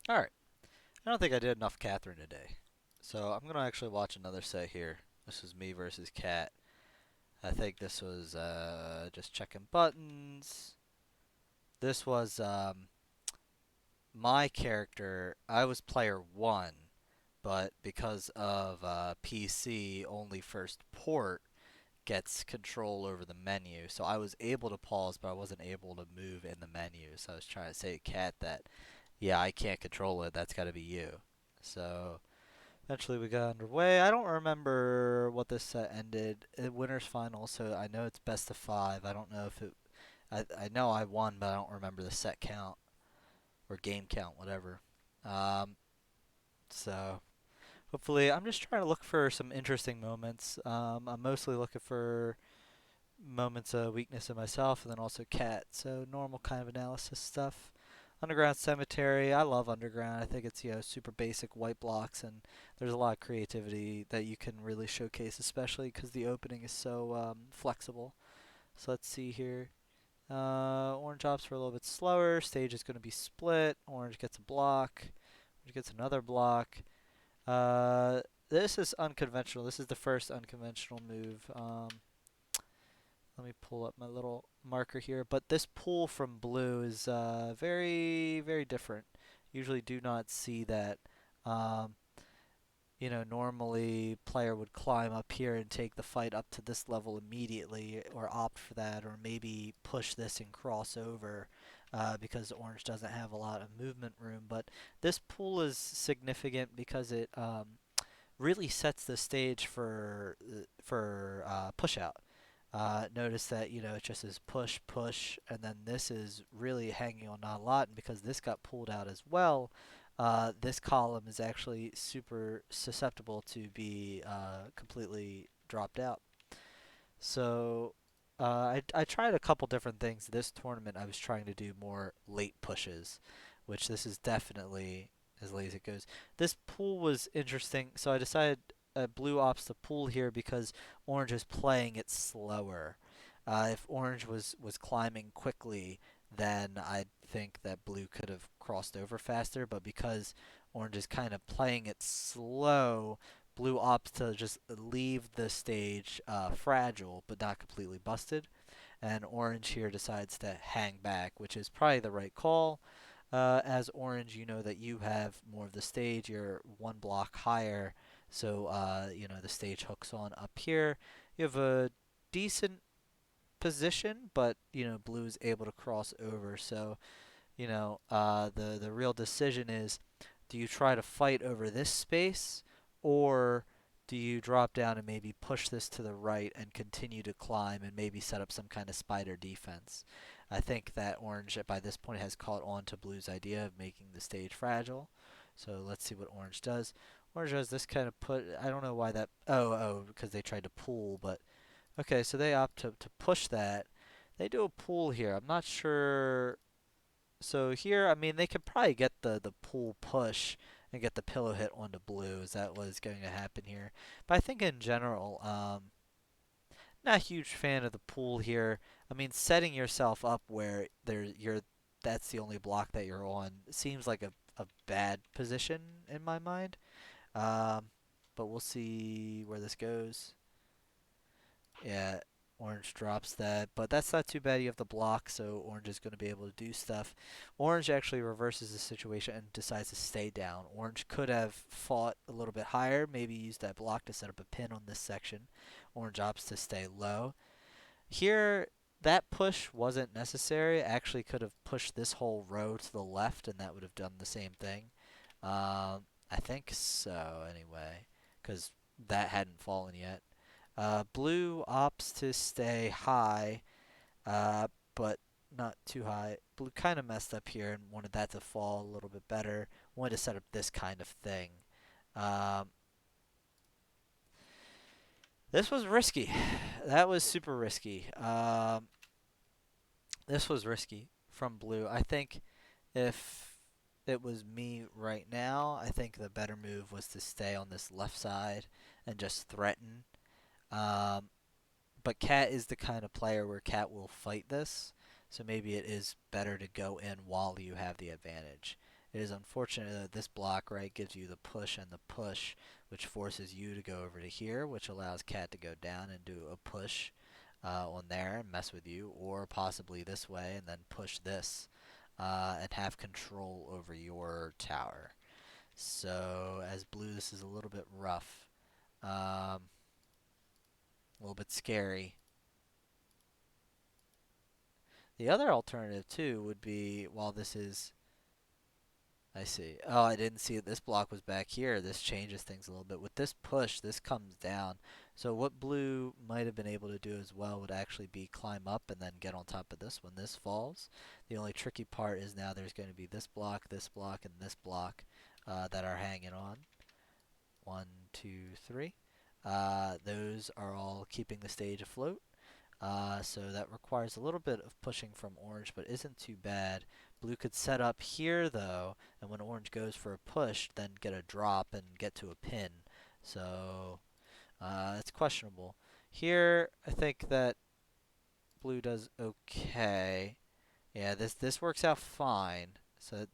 Alright, I don't think I did enough Catherine today. So I'm going to actually watch another set here. This was me versus Cat. I think this was just checking buttons. This was my character. I was player 1, but because of PC, only first port gets control over the menu. So I was able to pause, but I wasn't able to move in the menu. So I was trying to say to Cat that, yeah, I can't control it. That's got to be you. So eventually we got underway. I don't remember what this set ended. Winners final, so I know it's best of 5. I don't know if it. I know I won, but I don't remember the set count or game count, whatever. Um, so hopefully, I'm just trying to look for some interesting moments. I'm mostly looking for moments of weakness in myself, and then also Cat. So normal kind of analysis stuff. Underground Cemetery. I love Underground. I think it's super basic white blocks, and there's a lot of creativity that you can really showcase, especially because the opening is so flexible. So let's see here. Orange ops for a little bit slower. Stage is going to be split. Orange gets a block. Orange gets another block. Uh, this is unconventional. This is the first unconventional move. Let me pull up my little marker here. But this pull from blue is very, very different. Usually do not see that. Um, normally player would climb up here and take the fight up to this level immediately or opt for that or maybe push this and cross over because orange doesn't have a lot of movement room. But this pull is significant because it really sets the stage for push out. Notice that it just is push, push, and then this is really hanging on not a lot. And because this got pulled out as well, this column is actually super susceptible to be completely dropped out. So I tried a couple different things. This tournament, I was trying to do more late pushes, which this is definitely as late as it goes. This pool was interesting, so I decided blue opts the pool here because orange is playing it slower. If orange was climbing quickly, then I think that blue could have crossed over faster, but because orange is kind of playing it slow, blue opts to just leave the stage fragile but not completely busted, and orange here decides to hang back, which is probably the right call. As orange, you know that you have more of the stage. You're one block higher, so the stage hooks on up here. You have a decent position, but blue is able to cross over. So the real decision is, do you try to fight over this space, or do you drop down and maybe push this to the right and continue to climb and maybe set up some kind of spider defense? I think that orange by this point has caught on to blue's idea of making the stage fragile. So let's see what orange does. Orange does this kind of put. I don't know why that. Oh, because they tried to pull, but okay. So they opt to push that. They do a pull here. I'm not sure. So here, I mean, they could probably get the pull push and get the pillow hit onto blue. Is that what is going to happen here? But I think in general, not a huge fan of the pull here. I mean, setting yourself up where that's the only block that you're on seems like a bad position in my mind. Um, but we'll see where this goes. Yeah, orange drops that, but that's not too bad. You have the block, so orange is going to be able to do stuff. Orange actually reverses the situation and decides to stay down. Orange could have fought a little bit higher, maybe used that block to set up a pin on this section. Orange opts to stay low. Here, that push wasn't necessary. Actually, could have pushed this whole row to the left, and that would have done the same thing. I think so, anyway, because that hadn't fallen yet. Blue opts to stay high, uh, but not too high. Blue kind of messed up here and wanted that to fall a little bit better. Wanted to set up this kind of thing. Um, this was risky. That was super risky. This was risky from blue. I think if it was me right now, I think the better move was to stay on this left side and just threaten. Um, but Cat is the kind of player where Cat will fight this, so maybe it is better to go in while you have the advantage. It is unfortunate that this block, right, gives you the push and the push, which forces you to go over to here, which allows cat to go down and do a push on there and mess with you, or possibly this way and then push this and have control over your tower. So as blue, this is a little bit rough, a little bit scary. The other alternative too would be, while this is, I see. Oh, I didn't see it. This block was back here. This changes things a little bit. With this push, this comes down. So what blue might have been able to do as well would actually be climb up and then get on top of this when this falls. The only tricky part is now there's going to be this block, and this block that are hanging on. 1, 2, 3. Those are all keeping the stage afloat. So that requires a little bit of pushing from orange, but isn't too bad. Blue could set up here, though, and when orange goes for a push, then get a drop and get to a pin. So it's questionable. Here, I think that blue does okay. Yeah, this works out fine. So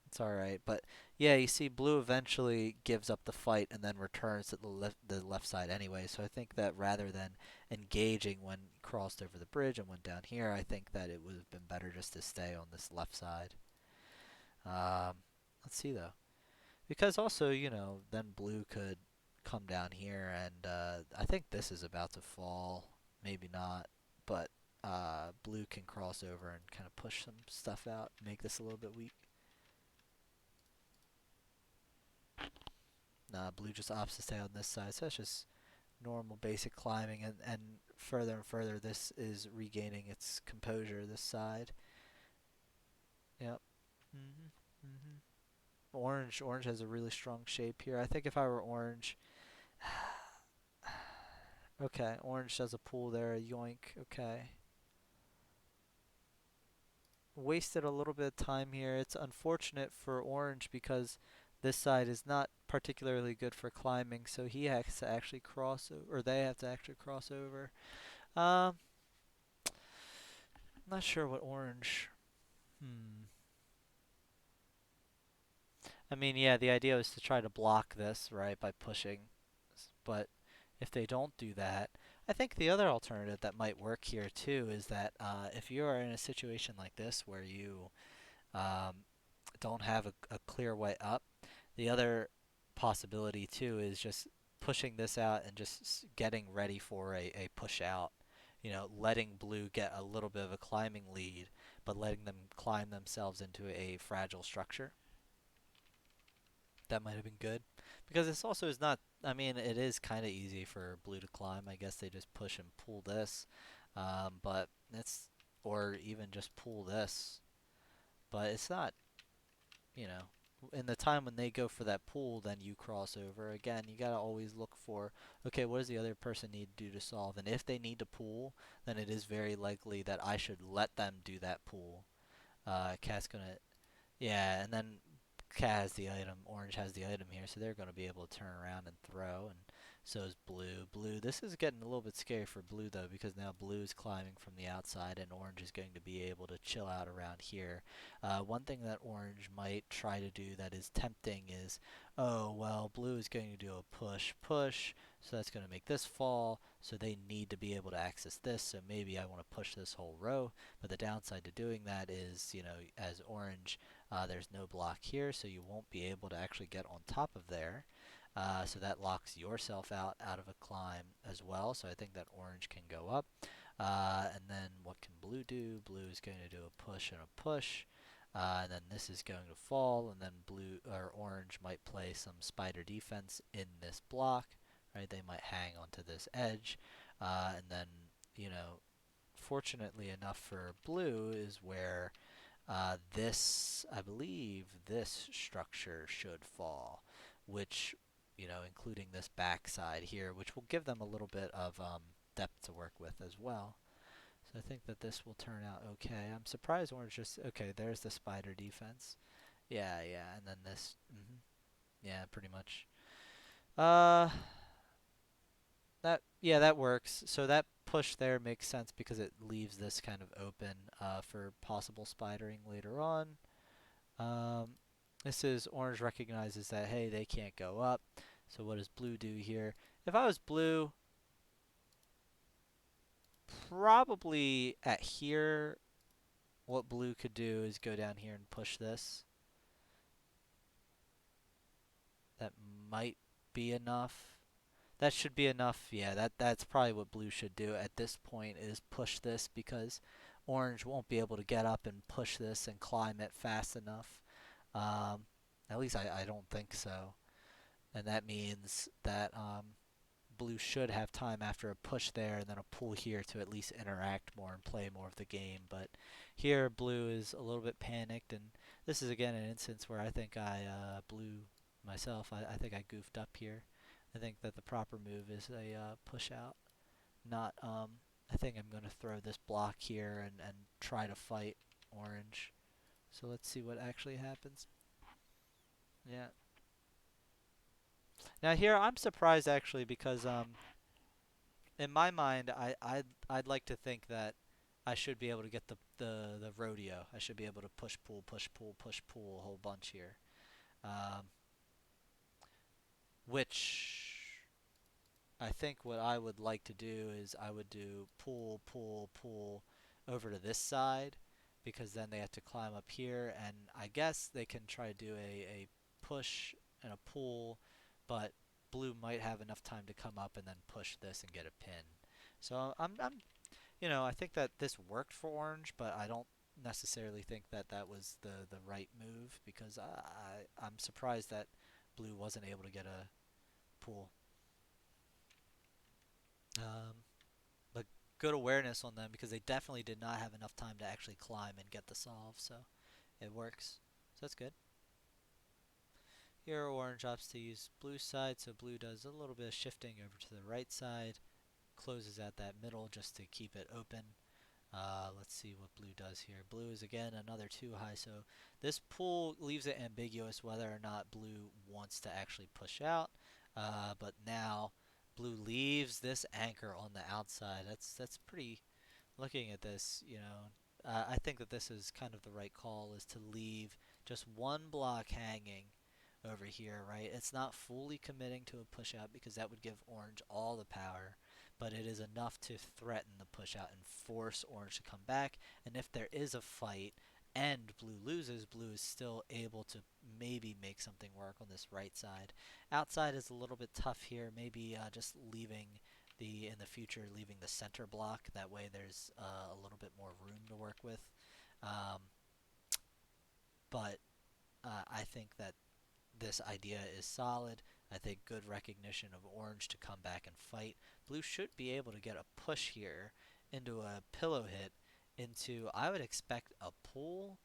it's all right. But yeah, you see, blue eventually gives up the fight and then returns to the left side anyway. So I think that rather than engaging when crossed over the bridge and went down here, I think that it would have been better just to stay on this left side. Um, let's see though, because also then blue could come down here and I think this is about to fall. Maybe not, but blue can cross over and kind of push some stuff out, make this a little bit weak. Nah, blue just opts to stay on this side, so that's just normal basic climbing, and further and further this is regaining its composure, this side. Yep. Mhm. Mhm. Orange has a really strong shape here. I think if I were orange, okay, orange does a pull there, a yoink, okay. Wasted a little bit of time here. It's unfortunate for orange because this side is not particularly good for climbing, so he has to actually cross over, or they have to actually cross over. Um, I'm not sure what orange. Hmm. I mean, yeah, the idea was to try to block this, right, by pushing. But if they don't do that, I think the other alternative that might work here too is that if you are in a situation like this where you um, don't have a clear way up, the other possibility too is just pushing this out and just getting ready for a push out. Letting blue get a little bit of a climbing lead, but letting them climb themselves into a fragile structure. That might have been good. Because this also is not, I mean, it is kind of easy for blue to climb. I guess they just push and pull this. But it's, or even just pull this. But it's not, you know, in the time when they go for that pull, then you cross over. Again, you gotta always look for, okay, what does the other person need to do to solve? And if they need to pull, then it is very likely that I should let them do that pull. Cat's gonna, yeah, and then cat has the item, orange has the item here, so they're going to be able to turn around and throw, and so is blue. This is getting a little bit scary for blue though, because now blue is climbing from the outside, and orange is going to be able to chill out around here. One thing that orange might try to do that is tempting is, oh, well, blue is going to do a push, so that's going to make this fall, so they need to be able to access this, so maybe I want to push this whole row, but the downside to doing that is, as orange, there's no block here, so you won't be able to actually get on top of there. So that locks yourself out of a climb as well. So I think that orange can go up. And then what can blue do? Blue is going to do a push and a push. And then this is going to fall, and then blue or orange might play some spider defense in this block. Right? They might hang onto this edge, and then fortunately enough for blue is where I believe this structure should fall, which, including this backside here, which will give them a little bit of depth to work with as well. So I think that this will turn out okay. I'm surprised orange just, okay, there's the spider defense. Yeah, yeah, and then this, yeah, pretty much. Uh, yeah, that works. So that push there makes sense because it leaves this kind of open for possible spidering later on. Um, This is orange recognizes that, hey, they can't go up. So what does blue do here? If I was blue, probably at here, what blue could do is go down here and push this. That might be enough. That should be enough. Yeah, that's probably what blue should do at this point is push this because orange won't be able to get up and push this and climb it fast enough. Um, at least I don't think so. And that means that blue should have time after a push there and then a pull here to at least interact more and play more of the game. But here blue is a little bit panicked, and this is again an instance where I think I blew myself. I think I goofed up here. I think that the proper move is a push out, not I think I'm going to throw this block here and try to fight orange. So let's see what actually happens. Yeah. Now here I'm surprised actually because in my mind, I'd like to think that I should be able to get the rodeo. I should be able to push pull push pull push pull a whole bunch here, um, which I think what I would like to do is I would do pull pull pull over to this side because then they have to climb up here, and I guess they can try to do a push and a pull, but blue might have enough time to come up and then push this and get a pin. So I think that this worked for orange, but I don't necessarily think that that was the right move because I'm surprised that blue wasn't able to get a pull. Um, but good awareness on them because they definitely did not have enough time to actually climb and get the solve, so it works. So that's good. Here orange opts to use blue side, so blue does a little bit of shifting over to the right side, closes at that middle just to keep it open. Let's see what blue does here. Blue is again another too high, so this pool leaves it ambiguous whether or not blue wants to actually push out. But now blue leaves this anchor on the outside. That's pretty. Looking at this, I think that this is kind of the right call is to leave just one block hanging over here, right? It's not fully committing to a push out because that would give orange all the power, but it is enough to threaten the push out and force orange to come back. And if there is a fight and blue loses, blue is still able to maybe make something work on this right side. Outside is a little bit tough here, maybe just leaving in the future leaving the center block. That way there's a little bit more room to work with. Um, but I think that this idea is solid. I think good recognition of orange to come back and fight. Blue should be able to get a push here into a pillow hit into, I would expect a pull,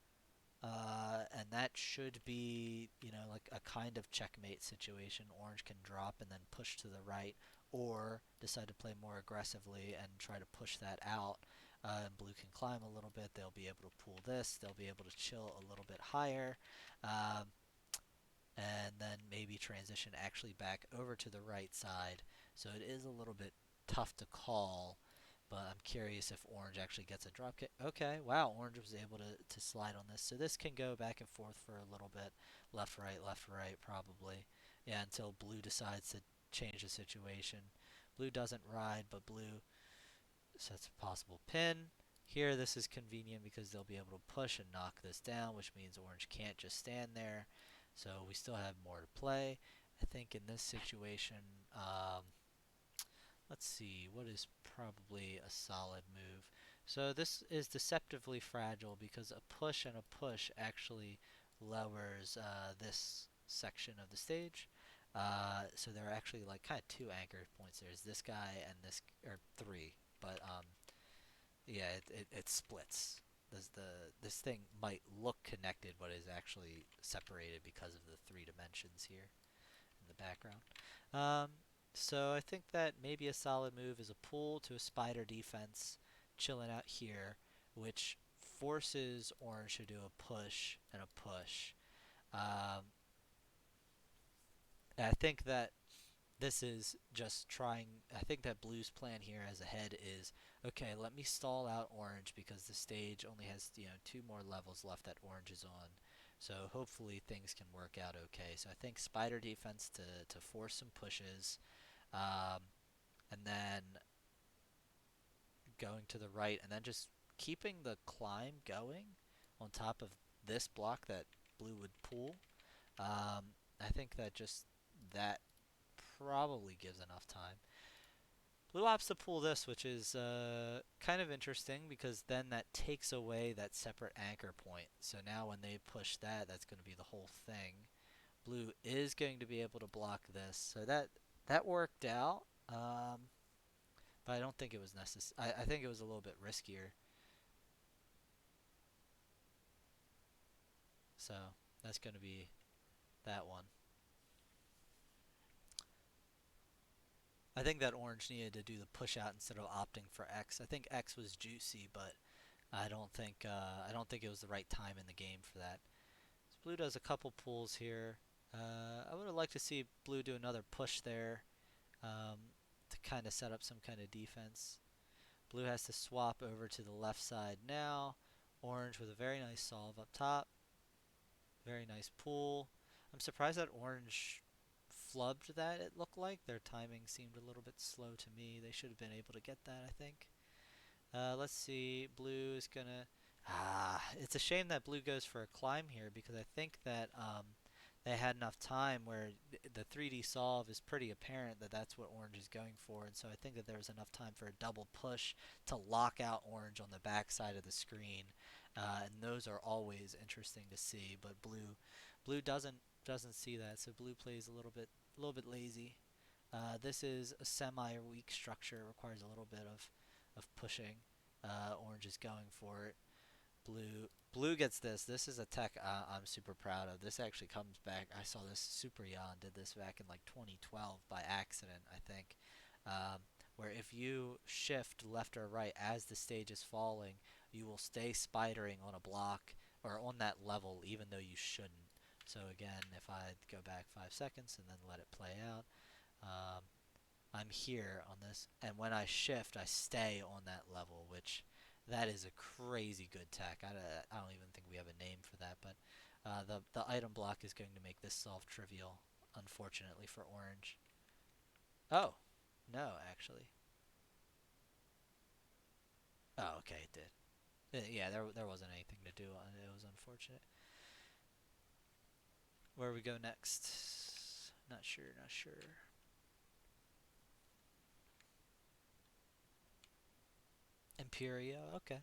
and that should be, like a kind of checkmate situation. Orange can drop and then push to the right, or decide to play more aggressively and try to push that out. And blue can climb a little bit. They'll be able to pull this. They'll be able to chill a little bit higher. Um, and then maybe transition actually back over to the right side. So it is a little bit tough to call, but I'm curious if orange actually gets a drop kick. Okay, wow, orange was able to slide on this. So this can go back and forth for a little bit. Left, right, probably. Yeah, until blue decides to change the situation. Blue doesn't ride, but blue sets a possible pin. Here, this is convenient because they'll be able to push and knock this down, which means orange can't just stand there. So we still have more to play. I think in this situation, let's see, what is probably a solid move? So this is deceptively fragile because a push and a push actually lowers this section of the stage. So there are actually like kind of two anchor points. There's this guy and this, or three, but yeah, it splits. This thing might look connected, but is actually separated because of the three dimensions here in the background. Um, so I think that maybe a solid move is a pull to a spider defense, chilling out here, which forces orange to do a push and a push. Um, I think that this is just trying. I think that blue's plan here as a head is okay. Let me stall out orange because the stage only has two more levels left that orange is on. So hopefully things can work out okay. So I think spider defense to force some pushes, um, and then going to the right, and then just keeping the climb going on top of this block that blue would pull. I think that probably gives enough time. Blue opts to pull this, which is kind of interesting because then that takes away that separate anchor point. So now when they push that, that's going to be the whole thing. Blue is going to be able to block this, so that worked out. But I don't think it was necessary. I think it was a little bit riskier. So that's going to be that one. I think that orange needed to do the push out instead of opting for X. I think X was juicy, but I don't think it was the right time in the game for that. So blue does a couple pulls here. I would have liked to see blue do another push there to kind of set up some kind of defense. Blue has to swap over to the left side now. Orange with a very nice solve up top. Very nice pull. I'm surprised that orange flubbed that, it looked like. Their timing seemed a little bit slow to me. They should have been able to get that, I think. Let's see. Blue is gonna. It's a shame that blue goes for a climb here because I think that they had enough time where the 3D solve is pretty apparent that that's what orange is going for, and so I think that there was enough time for a double push to lock out orange on the back side of the screen, and those are always interesting to see. But blue doesn't see that, so blue plays a little bit lazy. This is a semi-weak structure. It requires a little bit of pushing. Orange is going for it. Blue gets this. This is a tech I'm super proud of. This actually comes back. I saw this Super Yan did this back in like 2012 by accident, I think. Where if you shift left or right as the stage is falling, you will stay spidering on a block or on that level even though you shouldn't. So again, if I go back 5 seconds and then let it play out, um, I'm here on this, and when I shift, I stay on that level, which that is a crazy good tech. I don't even think we have a name for that, but the item block is going to make this solve trivial, unfortunately for orange. Oh, no, actually. Oh, okay, it did. Yeah, there wasn't anything to do on it. It was unfortunate. Where we go next? Not sure, not sure. Imperio, okay.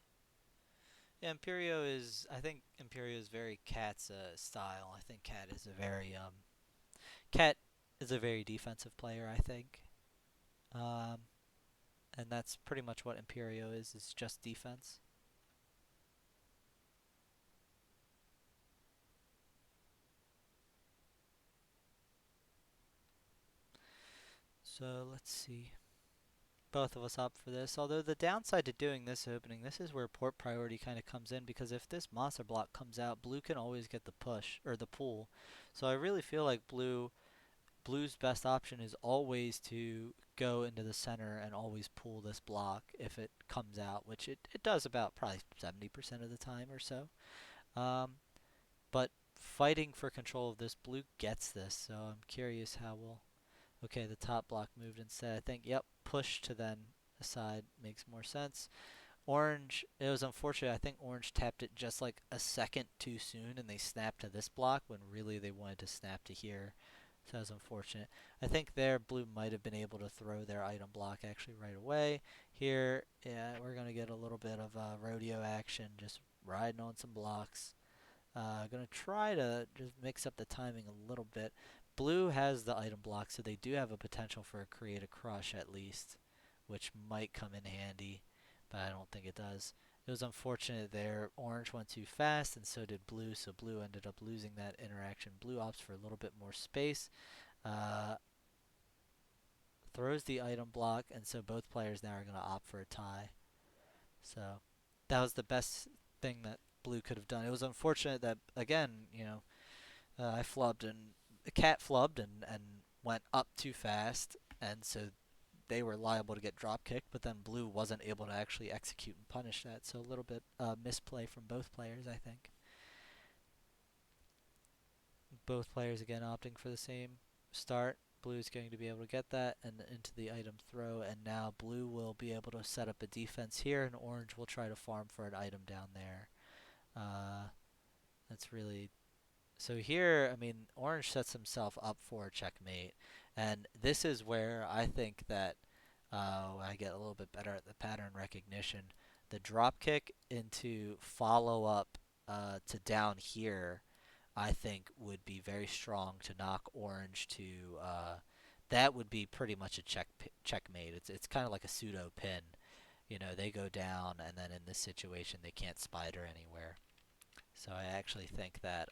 Yeah, Imperio is. I think Imperio is very Cat's style. I think Cat is a very defensive player. I think, um, and that's pretty much what Imperio is. Is just defense. So let's see. Both of us opt for this. Although the downside to doing this opening, this is where port priority kind of comes in because if this monster block comes out, blue can always get the push or the pull. So I really feel like blue's best option is always to go into the center and always pull this block if it comes out, which it does about probably 70% of the time or so. Um, but fighting for control of this, blue gets this, so I'm curious how we'll. Okay, the top block moved instead. I think, yep, push to then aside makes more sense. Orange, it was unfortunate. I think orange tapped it just like a second too soon and they snapped to this block when really they wanted to snap to here. So that was unfortunate. I think there blue might have been able to throw their item block actually right away. Here, yeah, we're going to get a little bit of rodeo action, just riding on some blocks. Going to try to just mix up the timing a little bit. Blue has the item block, so they do have a potential for a create a crush at least, which might come in handy, but I don't think it does. It was unfortunate there. Orange went too fast, and so did blue, so blue ended up losing that interaction. Blue opts for a little bit more space, uh, throws the item block, and so both players now are going to opt for a tie. So that was the best thing that blue could have done. It was unfortunate that, again, I flubbed and the cat flubbed and went up too fast, and so they were liable to get drop kicked. But then blue wasn't able to actually execute and punish that, so a little bit misplay from both players, I think. Both players again opting for the same start. Blue's going to be able to get that and into the item throw, and now blue will be able to set up a defense here, and orange will try to farm for an item down there. Uh, that's really so here. I mean, orange sets himself up for a checkmate, and this is where I think that I get a little bit better at the pattern recognition. The drop kick into follow up to down here I think would be very strong to knock orange to. That would be pretty much a checkmate. It's kind of like a pseudo pin. You know, they go down, and then in this situation, they can't spider anywhere. So I actually think that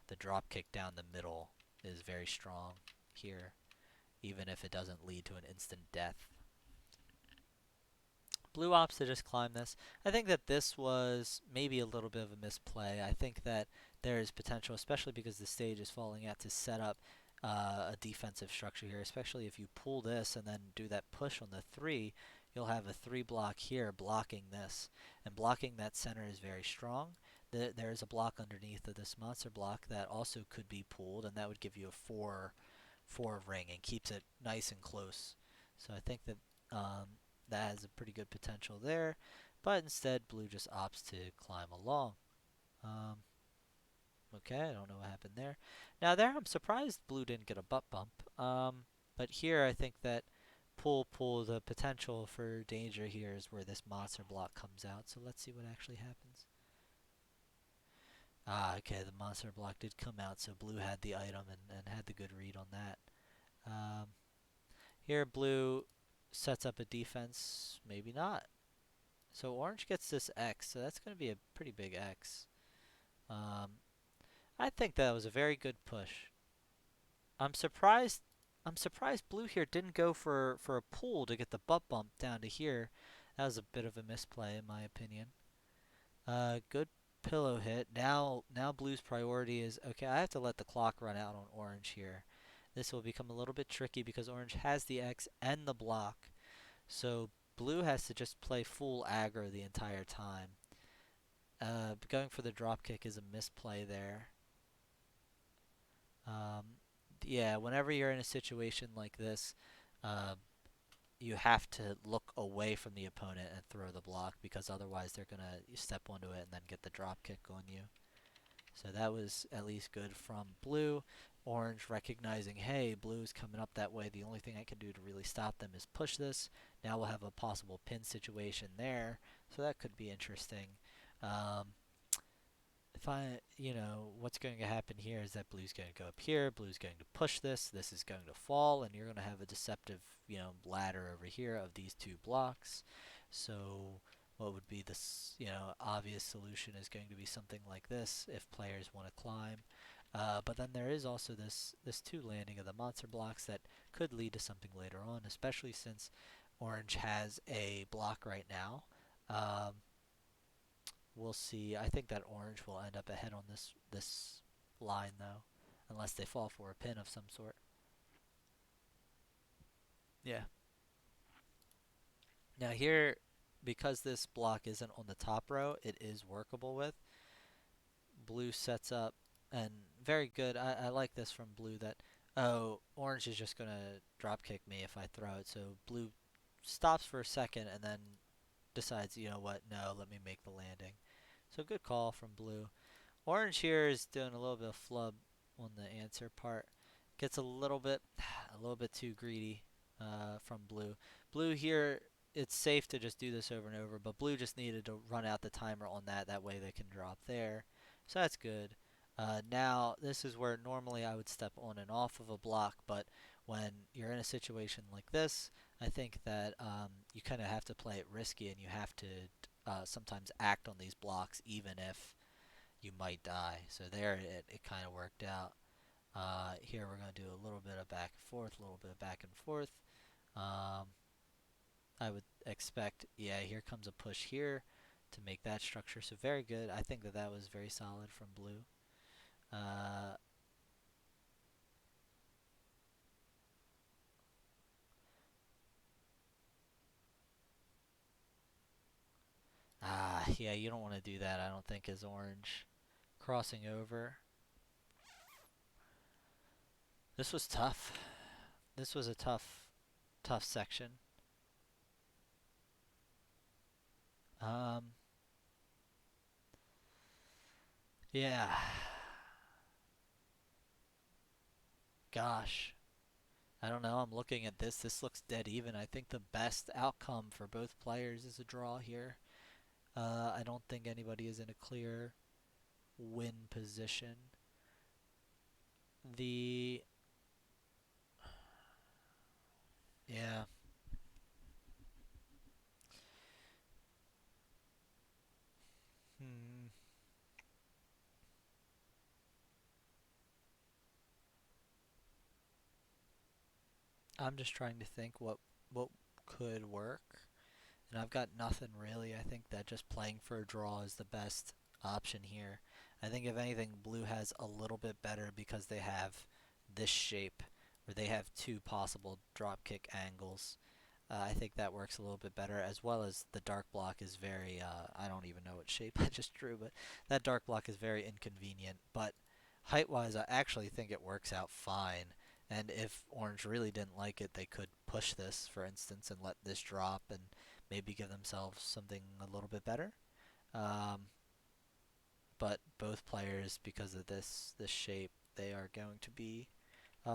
the drop kick down the middle is very strong here, even if it doesn't lead to an instant death. Blue opts to just climb this. I think that this was maybe a little bit of a misplay. I think that there is potential, especially because the stage is falling out, to set up a defensive structure here, especially if you pull this and then do that push on the 3, you'll have a 3 block here blocking this. And blocking that center is very strong. There is a block underneath of this monster block that also could be pulled, and that would give you a 4 ring and keeps it nice and close. So I think that that has a pretty good potential there, but instead blue just opts to climb along. Um, okay, I don't know what happened there. Now there, I'm surprised blue didn't get a butt bump. But here I think that pull, the potential for danger here is where this monster block comes out. So let's see what actually happens. Okay, the monster block did come out, so blue had the item and had the good read on that. Um, Here blue sets up a defense, maybe not. So orange gets this X, so that's going to be a pretty big X. I think that was a very good push. I'm surprised. I'm surprised blue here didn't go for a pull to get the butt bump down to here. That was a bit of a misplay in my opinion. Good pillow hit. Now blue's priority is okay. I have to let the clock run out on orange here. This will become a little bit tricky because orange has the X and the block. So blue has to just play full aggro the entire time. Going for the drop kick is a misplay there. Yeah, whenever you're in a situation like this, uh, you have to look away from the opponent and throw the block because otherwise they're going to step onto it and then get the drop kick on you. So that was at least good from blue. Orange recognizing, hey, blue is coming up that way. The only thing I can do to really stop them is push this. Now we'll have a possible pin situation there. So that could be interesting. If what's going to happen here is that blue's going to go up here. Blue's going to push this. This is going to fall. And you're going to have a deceptive, ladder over here of these 2 blocks. So what would be this, obvious solution is going to be something like this if players want to climb. But then there is also this 2 landing of the monster blocks that could lead to something later on, especially since orange has a block right now. We'll see. I think that orange will end up ahead on this line though, unless they fall for a pin of some sort. Yeah. Now here, because this block isn't on the top row, it is workable with. Blue sets up, and very good. I like this from blue that, oh, orange is just going to drop kick me if I throw it. So blue stops for a second and then decides, you know what, no, let me make the landing. So good call from blue. Orange here is doing a little bit of flub on the answer part. Gets a little bit too greedy from blue. Blue here, it's safe to just do this over and over, but blue just needed to run out the timer on that. That way they can drop there. So that's good. Now, this is where normally I would step on and off of a block, but when you're in a situation like this, I think that you kind of have to play it risky and you have to sometimes act on these blocks even if you might die. So there it kind of worked out. Here we're going to do a little bit of back and forth, a little bit of back and forth. I would expect, yeah, here comes a push here to make that structure. So very good. I think that was very solid from blue. Yeah, you don't want to do that, I don't think, as orange. Crossing over. This was tough. This was a tough section. Um, yeah. Gosh. I don't know. I'm looking at this. This looks dead even. I think the best outcome for both players is a draw here. I don't think anybody is in a clear win position. The yeah. Hmm. I'm just trying to think what could work, and I've got nothing really. I think that just playing for a draw is the best option here. I think if anything, blue has a little bit better because they have this shape where they have two possible drop kick angles. I think that works a little bit better, as well as the dark block is very, I don't even know what shape I just drew, but that dark block is very inconvenient. But height-wise, I actually think it works out fine. And if orange really didn't like it, they could push this, for instance, and let this drop and maybe give themselves something a little bit better. Um, but both players, because of this shape, they are going to be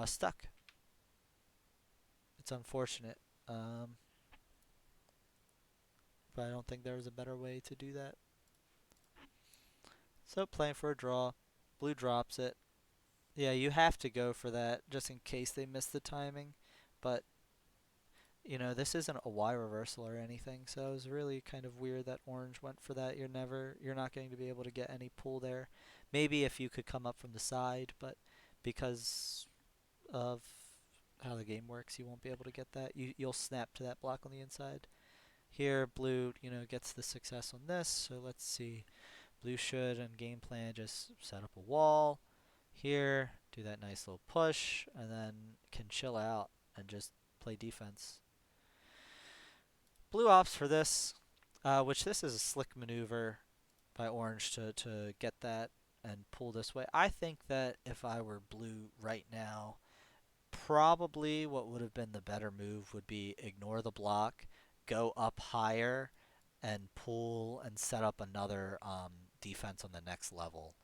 stuck. It's unfortunate. Um, but I don't think there was a better way to do that. So playing for a draw. Blue drops it. Yeah, you have to go for that just in case they miss the timing. But, this isn't a Y reversal or anything, so it was really kind of weird that orange went for that. You're not going to be able to get any pull there. Maybe if you could come up from the side, but because of how the game works, you won't be able to get that. You'll snap to that block on the inside. Here, blue, gets the success on this, so let's see. Blue should, in game plan, just set up a wall here, do that nice little push, and then can chill out and just play defense. Blue opts for this, which this is a slick maneuver by orange to get that and pull this way. I think that if I were blue right now, probably what would have been the better move would be ignore the block, go up higher, and pull and set up another defense on the next level.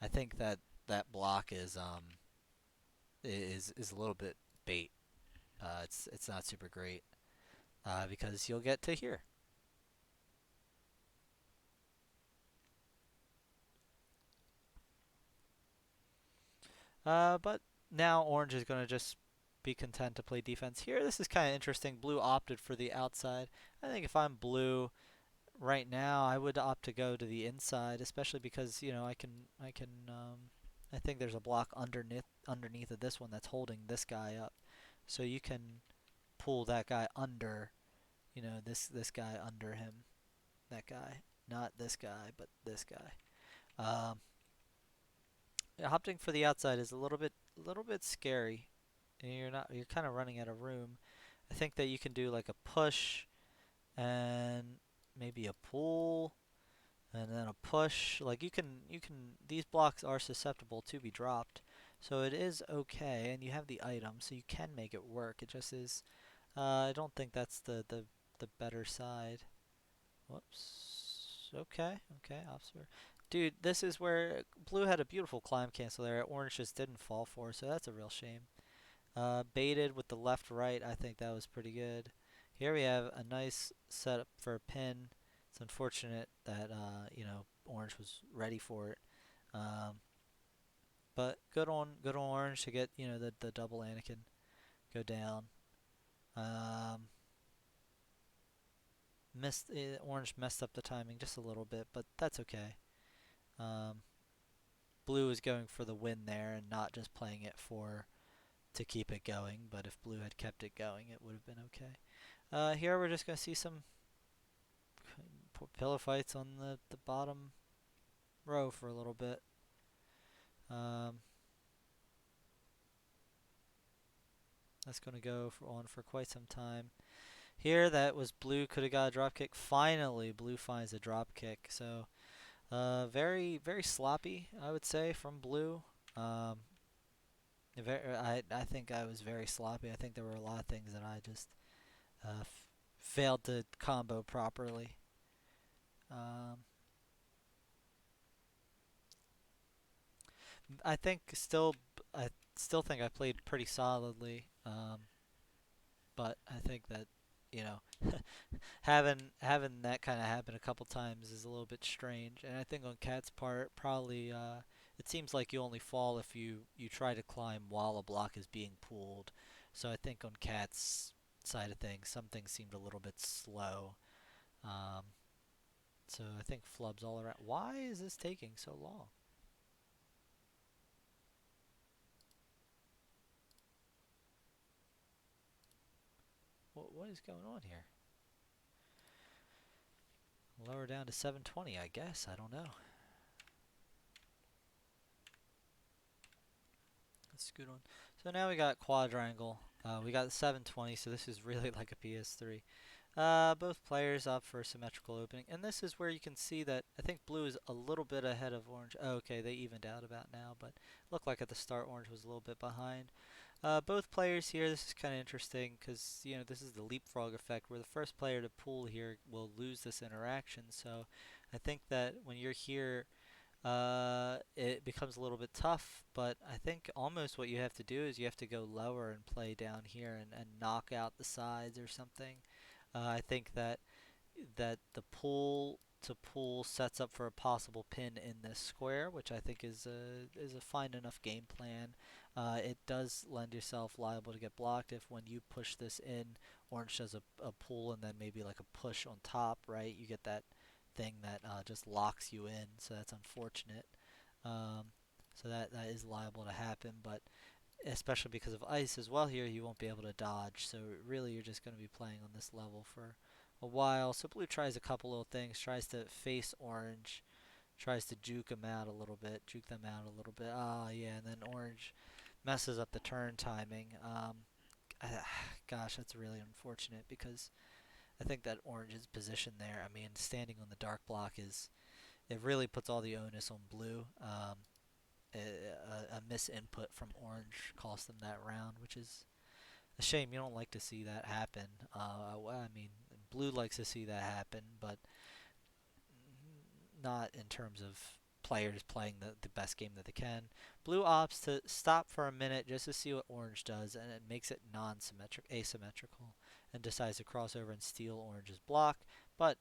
I think that that block is a little bit bait. It's not super great because you'll get to here. But now orange is going to just be content to play defense here. This is kind of interesting. Blue opted for the outside. I think if I'm blue right now, I would opt to go to the inside, especially because I think there's a block underneath of this one that's holding this guy up, so you can pull that guy under. This guy under him, that guy, not this guy, but this guy. Um, Opting for the outside is a little bit scary. And you're kind of running out of room. I think that you can do like a push and maybe a pull and then a push. Like these blocks are susceptible to be dropped. So it is okay, and you have the item, so you can make it work. It just is, I don't think that's the better side. Whoops. Okay, okay, officer. Dude, this is where blue had a beautiful climb cancel there. Orange just didn't fall for, so that's a real shame. Baited with the left right, I think that was pretty good. Here we have a nice setup for a pin. It's unfortunate that orange was ready for it. Um, but good on orange to get the double Anakin go down. Um, Orange messed up the timing just a little bit, but that's okay. Um, Blue is going for the win there and not just playing it for to keep it going. But if blue had kept it going, it would have been okay. Here we're just going to see some pillow fights on the bottom row for a little bit. Um, that's going to go on for quite some time. Here, that was blue could have got a drop kick. Finally, blue finds a drop kick. So, very, very sloppy, I would say, from blue. Um, I think I was very sloppy. I think there were a lot of things that I just failed to combo properly. Um, I think still I still think I played pretty solidly. But I think that you know having that kind of happen a couple times is a little bit strange. And I think on Cat's part, probably it seems like you only fall if you try to climb while a block is being pulled. So I think on Cat's side of things, some things seemed a little bit slow. Um, so I think flubs all around. Why is this taking so long? What is going on here? Lower down to 720, I guess. I don't know. Let's scoot on. So now we got quadrangle. We got the 720, so this is really like a PS3. Both players up for a symmetrical opening, and this is where you can see that I think blue is a little bit ahead of orange. Oh, okay, they evened out about now, but looked like at the start orange was a little bit behind. Both players here, this is kind of interesting because this is the leapfrog effect where the first player to pull here will lose this interaction. So I think that when you're here, it becomes a little bit tough, but I think almost what you have to do is you have to go lower and play down here and knock out the sides or something. I think that the pull to pull sets up for a possible pin in this square, which I think is a fine enough game plan. It does lend yourself liable to get blocked if when you push this in, orange does a pull and then maybe like a push on top, right? You get that thing that just locks you in, so that's unfortunate. Um, so that is liable to happen, but especially because of ice as well here, you won't be able to dodge. So really, you're just going to be playing on this level for a while. So blue tries a couple little things, tries to face orange, tries to juke them out a little bit, juke them out a little bit. Ah, yeah, and then orange messes up the turn timing. Gosh, that's really unfortunate because I think that orange's position there, I mean, standing on the dark block it really puts all the onus on blue. A misinput from orange cost them that round, which is a shame. You don't like to see that happen. I mean, blue likes to see that happen, but not in terms of players playing the best game that they can. Blue opts to stop for a minute just to see what orange does, and it makes it asymmetrical, and decides to cross over and steal orange's block. But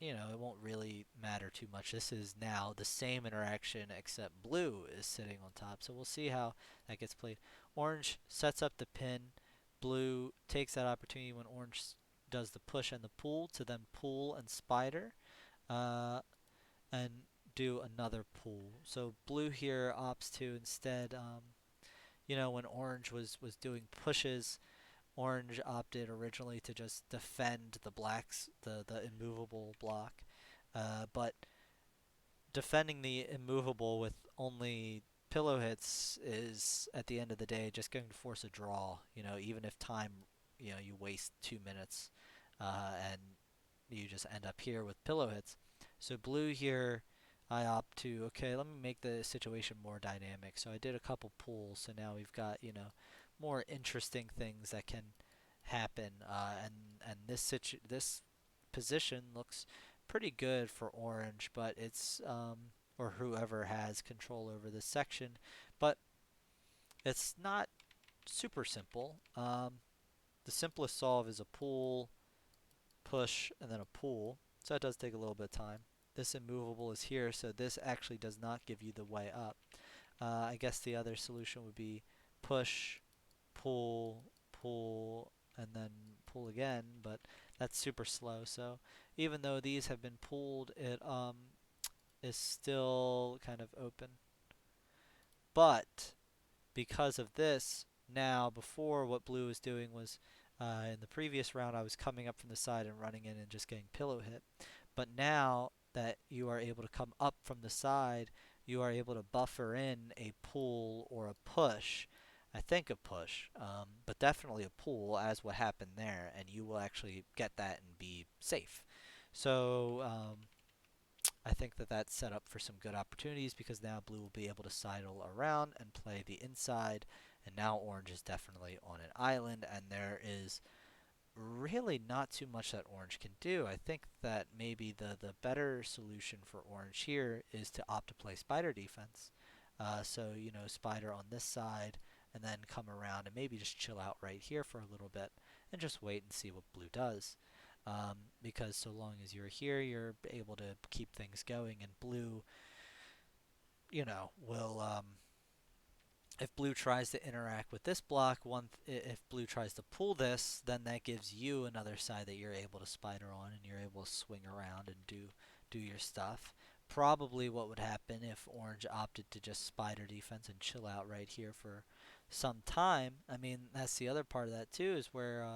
it won't really matter too much. This is now the same interaction except blue is sitting on top. So we'll see how that gets played. Orange sets up the pin. Blue takes that opportunity when orange does the push and the pull to then pull and spider uh, and do another pull. So blue here opts to instead, when orange was doing pushes, orange opted originally to just defend the immovable block, but defending the immovable with only pillow hits is at the end of the day just going to force a draw. Even if time, you waste 2 minutes, and you just end up here with pillow hits. So blue here, I opt to, okay, let me make the situation more dynamic. So I did a couple pulls, so now we've got, more interesting things that can happen. And this position looks pretty good for orange, but it's or whoever has control over this section, but it's not super simple. The simplest solve is a pull, push, and then a pull. So that does take a little bit of time. This immovable is here, so this actually does not give you the way up. I guess the other solution would be push, pull, pull, and then pull again, but that's super slow. So even though these have been pulled, it is still kind of open. But because of this, now before what blue was doing was in the previous round I was coming up from the side and running in and just getting pillow hit. But now that you are able to come up from the side, you are able to buffer in a pull or a push. I think a push, but definitely a pull as what happened there, and you will actually get that and be safe. So I think that that's set up for some good opportunities because now blue will be able to sidle around and play the inside and now orange is definitely on an island, and there is really not too much that orange can do. I think that maybe the better solution for orange here is to opt to play spider defense. So, spider on this side, and then come around and maybe just chill out right here for a little bit and just wait and see what blue does. Because so long as you're here, you're able to keep things going, and blue, will if blue tries to interact with this block, if blue tries to pull this, then that gives you another side that you're able to spider on, and you're able to swing around and do your stuff. Probably what would happen if orange opted to just spider defense and chill out right here for some time. I mean, that's the other part of that too, is where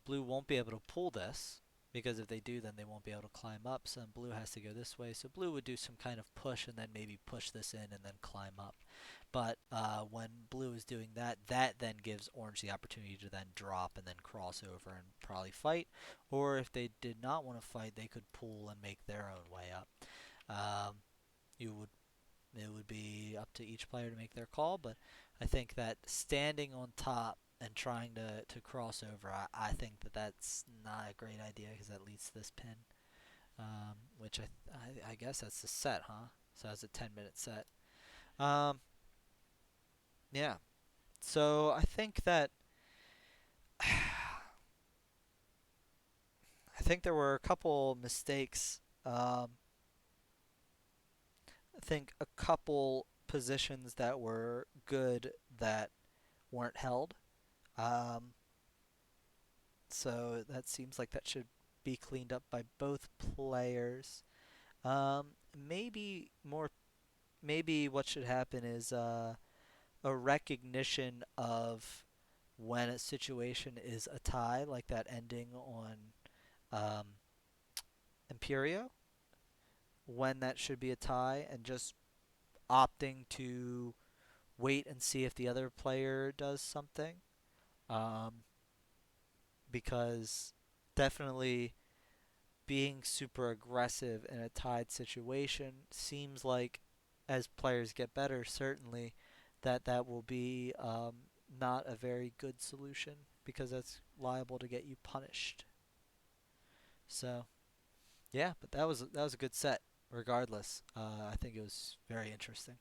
blue won't be able to pull this, because if they do, then they won't be able to climb up. So then blue has to go this way. So blue would do some kind of push and then maybe push this in and then climb up. But when blue is doing that, that then gives orange the opportunity to then drop and then cross over and probably fight. Or if they did not want to fight, they could pull and make their own way up. Um, you would It would be up to each player to make their call, but I think that standing on top and trying to cross over, I think that that's not a great idea because that leads to this pin, which I guess that's the set, huh? So that's a 10-minute set. Um, yeah. So I think that I think there were a couple mistakes. I think a couple positions that were good that weren't held. Um, so that seems like that should be cleaned up by both players. Maybe more. Maybe what should happen is a recognition of when a situation is a tie, like that ending on um, Imperio, when that should be a tie, and just opting to wait and see if the other player does something. Um, because definitely being super aggressive in a tied situation seems like, as players get better, certainly that will be not a very good solution because that's liable to get you punished. So yeah, but that was a good set. Regardless, I think it was very interesting.